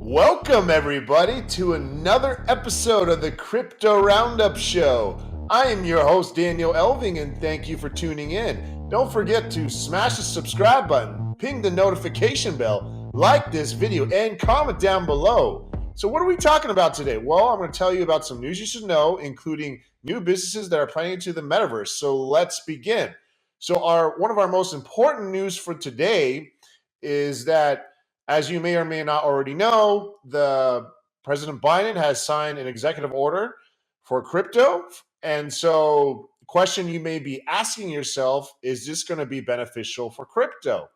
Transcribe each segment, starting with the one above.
Welcome, everybody, to another episode of the Crypto Roundup Show. I am your host, Daniel Elving, and thank you for tuning in. Don't forget to smash the subscribe button, ping the notification bell, like this video, and comment down below. So what are we talking about today? Well, I'm going to tell you about some news you should know, including new businesses that are planning to the Metaverse. So let's begin. So one of our most important news for today is that, as you may or may not already know, the President Biden has signed an executive order for crypto. And so the question you may be asking yourself, is this going to be beneficial for crypto?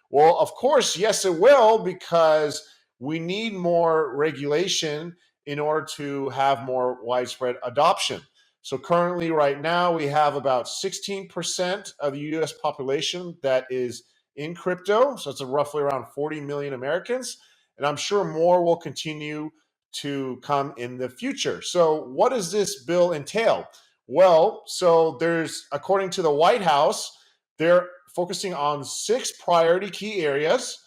Well, of course, yes, it will, because we need more regulation in order to have more widespread adoption. So currently, right now, we have about 16% of the US population that is in crypto. So it's roughly around 40 million Americans. And I'm sure more will continue to come in the future. So what does this bill entail? Well, so according to the White House, they're focusing on 6 priority key areas.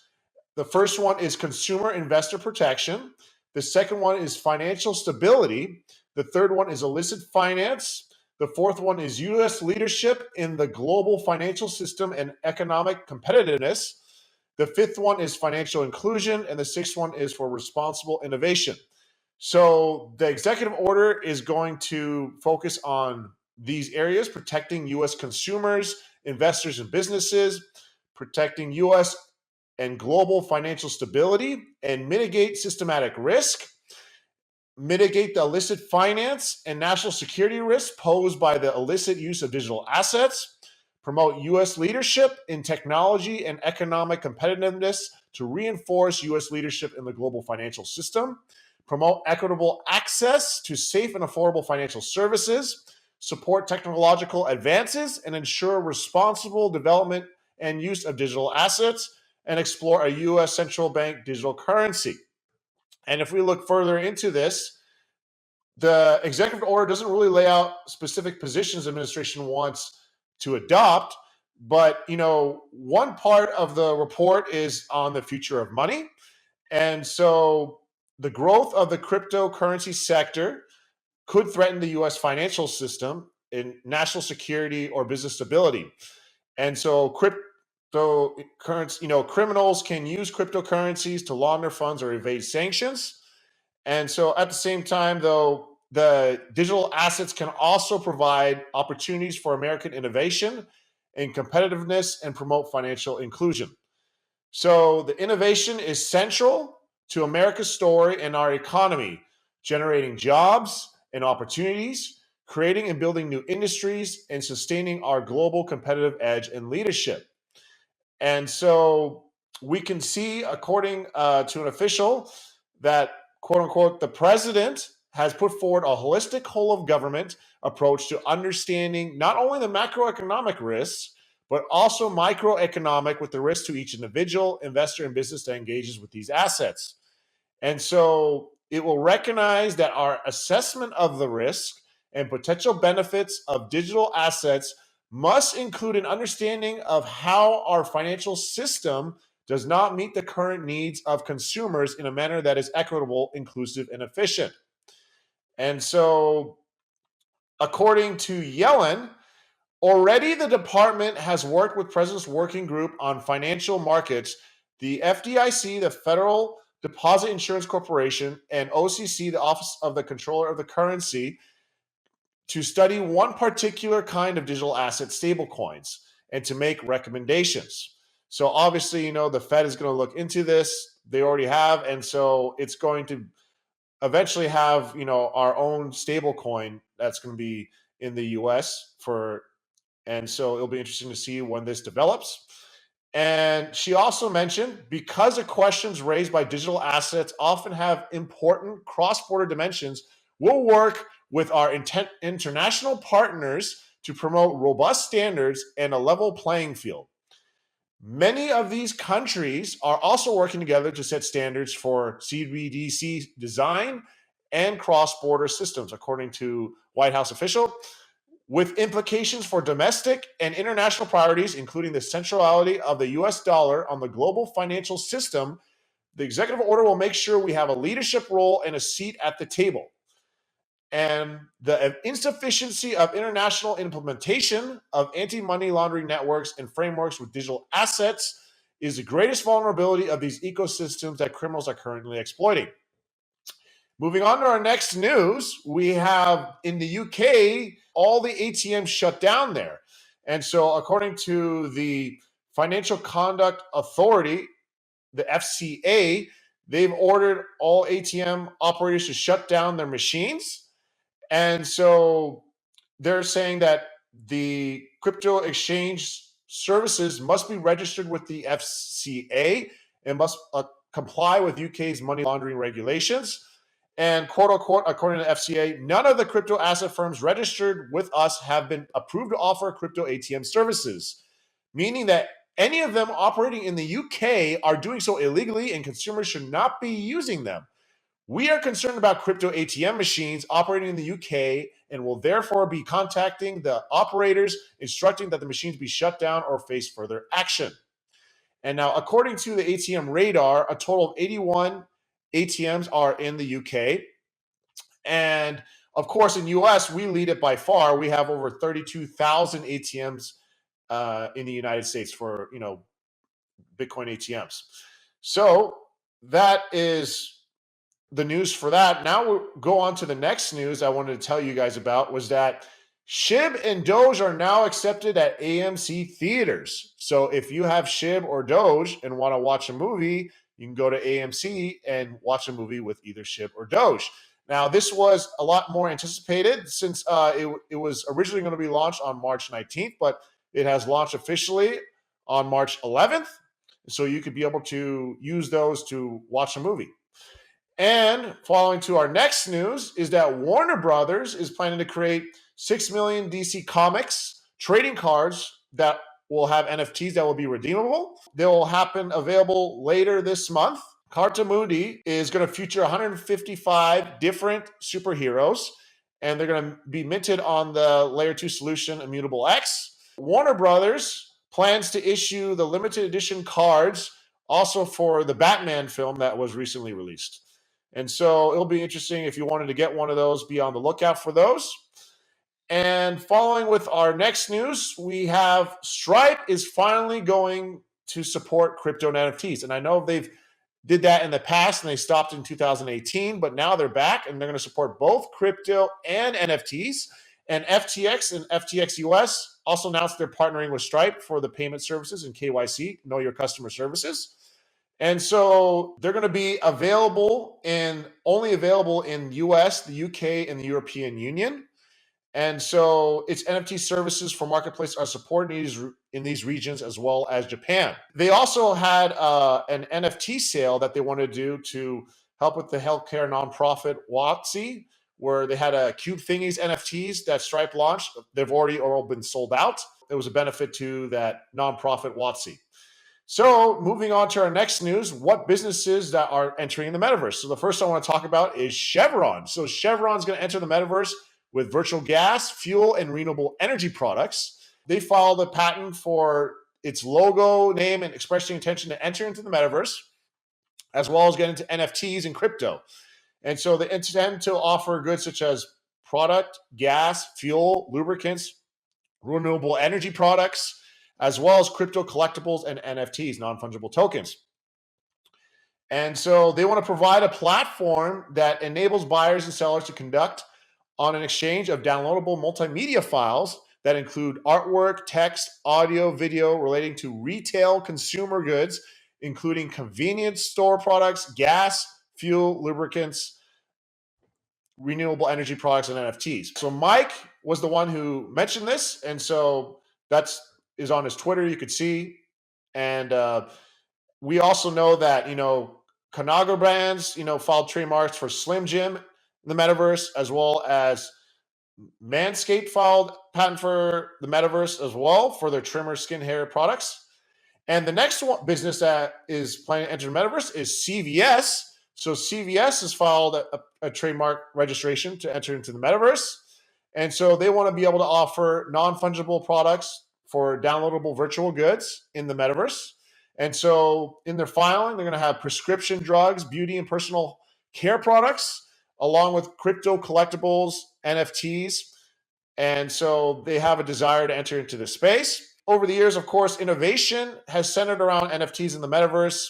The first one is consumer investor protection. The second one is financial stability. The third one is illicit finance. The fourth one is U.S. leadership in the global financial system and economic competitiveness. The fifth one is financial inclusion. And the sixth one is for responsible innovation. So the executive order is going to focus on these areas: protecting U.S. consumers, investors, and businesses, protecting U.S. and global financial stability, and mitigate systematic risk, mitigate the illicit finance and national security risks posed by the illicit use of digital assets, promote U.S. leadership in technology and economic competitiveness to reinforce U.S. leadership in the global financial system, promote equitable access to safe and affordable financial services, support technological advances, and ensure responsible development and use of digital assets, and explore a U.S. central bank digital currency. And if we look further into this, the executive order doesn't really lay out specific positions the administration wants to adopt, but one part of the report is on the future of money. And so the growth of the cryptocurrency sector could threaten the US financial system in national security or business stability. And so criminals can use cryptocurrencies to launder funds or evade sanctions. And so at the same time, though, the digital assets can also provide opportunities for American innovation and competitiveness and promote financial inclusion. So the innovation is central to America's story and our economy, generating jobs and opportunities, creating and building new industries, and sustaining our global competitive edge and leadership. And so we can see, according to an official, that, quote unquote, the president has put forward a holistic whole of government approach to understanding not only the macroeconomic risks, but also microeconomic, with the risk to each individual, investor, and business that engages with these assets. And so it will recognize that our assessment of the risk and potential benefits of digital assets must include an understanding of how our financial system does not meet the current needs of consumers in a manner that is equitable, inclusive, and efficient. And so, according to Yellen, already the department has worked with President's Working Group on Financial Markets, the FDIC, the Federal Deposit Insurance Corporation, and OCC, the Office of the Controller of the Currency, to study one particular kind of digital asset, stablecoins, and to make recommendations. So obviously, the Fed is going to look into this. They already have. And so it's going to eventually have, our own stablecoin that's going to be in the US and so it'll be interesting to see when this develops. And she also mentioned, because the questions raised by digital assets often have important cross-border dimensions, we'll work with our international partners to promote robust standards and a level playing field. Many of these countries are also working together to set standards for CBDC design and cross-border systems, according to White House official, with implications for domestic and international priorities, including the centrality of the US dollar on the global financial system. The executive order will make sure we have a leadership role and a seat at the table. And the insufficiency of international implementation of anti-money laundering networks and frameworks with digital assets is the greatest vulnerability of these ecosystems that criminals are currently exploiting. Moving on to our next news, we have in the UK, all the ATMs shut down there. And so according to the Financial Conduct Authority, the FCA, they've ordered all ATM operators to shut down their machines. And so they're saying that the crypto exchange services must be registered with the FCA and must comply with UK's money laundering regulations. And quote unquote, according to the FCA, none of the crypto asset firms registered with us have been approved to offer crypto ATM services, meaning that any of them operating in the UK are doing so illegally and consumers should not be using them. We are concerned about crypto ATM machines operating in the UK and will therefore be contacting the operators, instructing that the machines be shut down or face further action. And now, according to the ATM Radar, a total of 81 ATMs are in the UK. And of course, in the US, we lead it by far. We have over 32,000 ATMs in the United States for, Bitcoin ATMs. So that is the news for that. Now we'll go on to the next news I wanted to tell you guys about was that SHIB and Doge are now accepted at AMC Theaters. So if you have SHIB or Doge and want to watch a movie, you can go to AMC and watch a movie with either SHIB or Doge. Now, this was a lot more anticipated since it was originally going to be launched on March 19th, but it has launched officially on March 11th. So you could be able to use those to watch a movie. And following to our next news is that Warner Brothers is planning to create 6 million DC Comics trading cards that will have NFTs that will be redeemable. They will happen available later this month. Carta Mundi is going to feature 155 different superheroes, and they're going to be minted on the Layer 2 solution Immutable X. Warner Brothers plans to issue the limited edition cards also for the Batman film that was recently released. And so it'll be interesting if you wanted to get one of those, be on the lookout for those. And following with our next news, we have Stripe is finally going to support crypto and NFTs. And I know they've did that in the past and they stopped in 2018, but now they're back and they're going to support both crypto and NFTs. And FTX and FTX US also announced they're partnering with Stripe for the payment services and KYC, Know Your Customer services. And so they're going to be only available in US, the UK, and the European Union. And so its NFT services for marketplace are supported in these regions as well as Japan. They also had an NFT sale that they wanted to do to help with the healthcare nonprofit WotC, where they had a Cube Thingies NFTs that Stripe launched. They've already all been sold out. It was a benefit to that nonprofit WotC. So moving on to our next news, what businesses that are entering the metaverse? So the first I want to talk about is Chevron. So Chevron's going to enter the metaverse with virtual gas, fuel, and renewable energy products. They filed a patent for its logo, name, and expressing intention to enter into the metaverse, as well as get into NFTs and crypto. And so they intend to offer goods such as product, gas, fuel, lubricants, renewable energy products, as well as crypto collectibles and NFTs, non-fungible tokens. And so they want to provide a platform that enables buyers and sellers to conduct on an exchange of downloadable multimedia files that include artwork, text, audio, video relating to retail consumer goods, including convenience store products, gas, fuel, lubricants, renewable energy products, and NFTs. So Mike was the one who mentioned this. And so that's is on his Twitter, you could see. And we also know that, Conagra Brands, filed trademarks for Slim Jim in the metaverse, as well as Manscaped filed patent for the metaverse as well for their trimmer skin hair products. And the next one business that is planning to enter the metaverse is CVS. So CVS has filed a trademark registration to enter into the metaverse. And so they want to be able to offer non-fungible products for downloadable virtual goods in the metaverse. And so in their filing, they're going to have prescription drugs, beauty and personal care products, along with crypto collectibles, NFTs. And so they have a desire to enter into this space. Over the years, of course, innovation has centered around NFTs in the metaverse,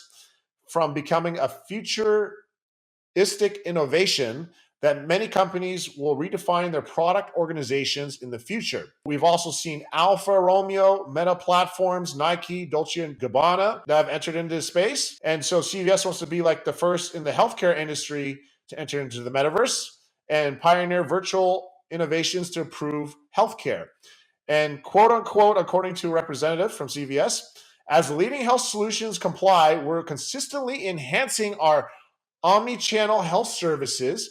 from becoming a futuristic innovation that many companies will redefine their product organizations in the future. We've also seen Alpha Romeo, Meta Platforms, Nike, Dolce & Gabbana that have entered into this space. And so CVS wants to be like the first in the healthcare industry to enter into the metaverse and pioneer virtual innovations to improve healthcare. And quote unquote, according to a representative from CVS, as leading health solutions comply, we're consistently enhancing our omni-channel health services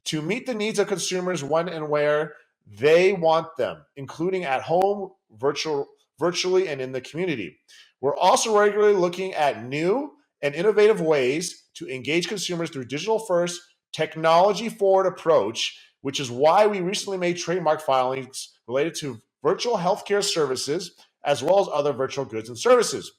to meet the needs of consumers when and where they want them, including at home, virtually, and in the community. We're also regularly looking at new and innovative ways to engage consumers through digital-first, technology-forward approach, which is why we recently made trademark filings related to virtual healthcare services, as well as other virtual goods and services.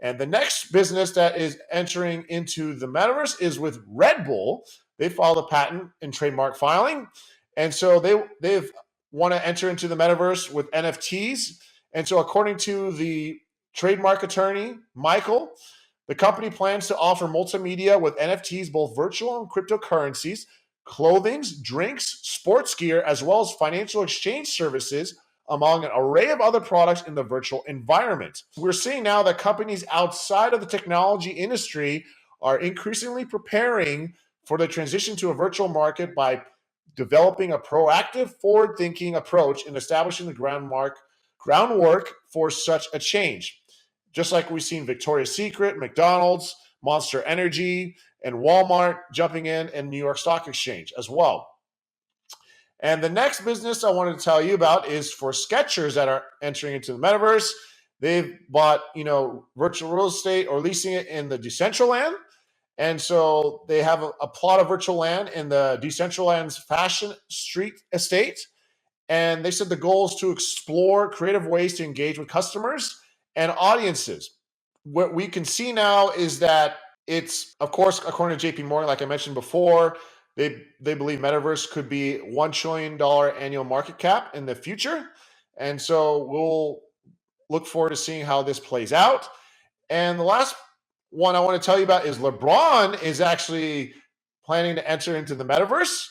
And the next business that is entering into the metaverse is with RedBull. They filed a patent and trademark filing. And so they've want to enter into the metaverse with NFTs. And so according to the trademark attorney, Michael, the company plans to offer multimedia with NFTs, both virtual and cryptocurrencies, clothings, drinks, sports gear, as well as financial exchange services, among an array of other products in the virtual environment. We're seeing now that companies outside of the technology industry are increasingly preparing for the transition to a virtual market by developing a proactive, forward-thinking approach and establishing the groundwork for such a change. Just like we've seen Victoria's Secret, McDonald's, Monster Energy, and Walmart jumping in, and New York Stock Exchange as well. And the next business I wanted to tell you about is for Skechers that are entering into the metaverse. They've bought, virtual real estate or leasing it in the Decentraland. And so they have a plot of virtual land in the Decentraland's Fashion Street estate. And they said the goal is to explore creative ways to engage with customers and audiences. What we can see now is that it's, of course, according to JP Morgan, like I mentioned before, they believe Metaverse could be $1 trillion annual market cap in the future. And so we'll look forward to seeing how this plays out. And the last one I want to tell you about is LeBron is actually planning to enter into the Metaverse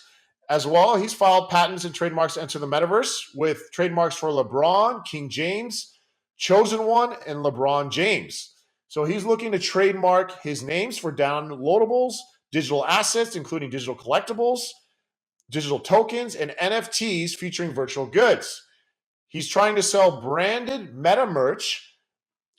as well. He's filed patents and trademarks to enter the Metaverse with trademarks for LeBron, King James, Chosen One, and LeBron James. So he's looking to trademark his names for downloadables, digital assets, including digital collectibles, digital tokens, and NFTs featuring virtual goods. He's trying to sell branded meta merch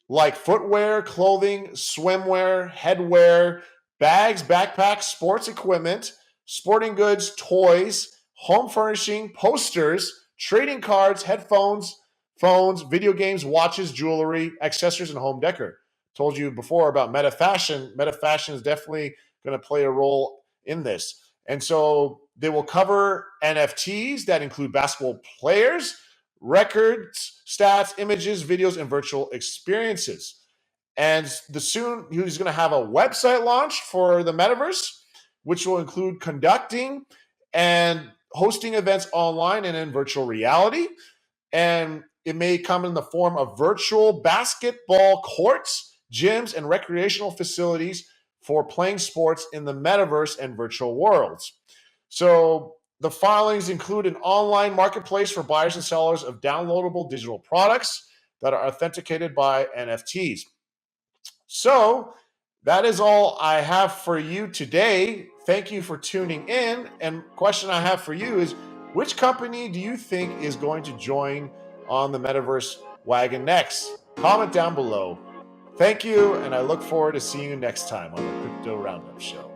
like footwear, clothing, swimwear, headwear, bags, backpacks, sports equipment, sporting goods, toys, home furnishing, posters, trading cards, headphones, phones, video games, watches, jewelry, accessories, and home decor. Told you before about meta fashion. Meta fashion is definitely going to play a role in this. And so they will cover NFTs that include basketball players, records, stats, images, videos, and virtual experiences. And soon he's going to have a website launch for the Metaverse, which will include conducting and hosting events online and in virtual reality. And it may come in the form of virtual basketball courts, gyms, and recreational facilities for playing sports in the metaverse and virtual worlds. So the filings include an online marketplace for buyers and sellers of downloadable digital products that are authenticated by NFTs. So that is all I have for you today. Thank you for tuning in. And question I have for you is, which company do you think is going to join on the Metaverse wagon next? Comment down below. Thank you, and I look forward to seeing you next time on the Crypto Roundup Show.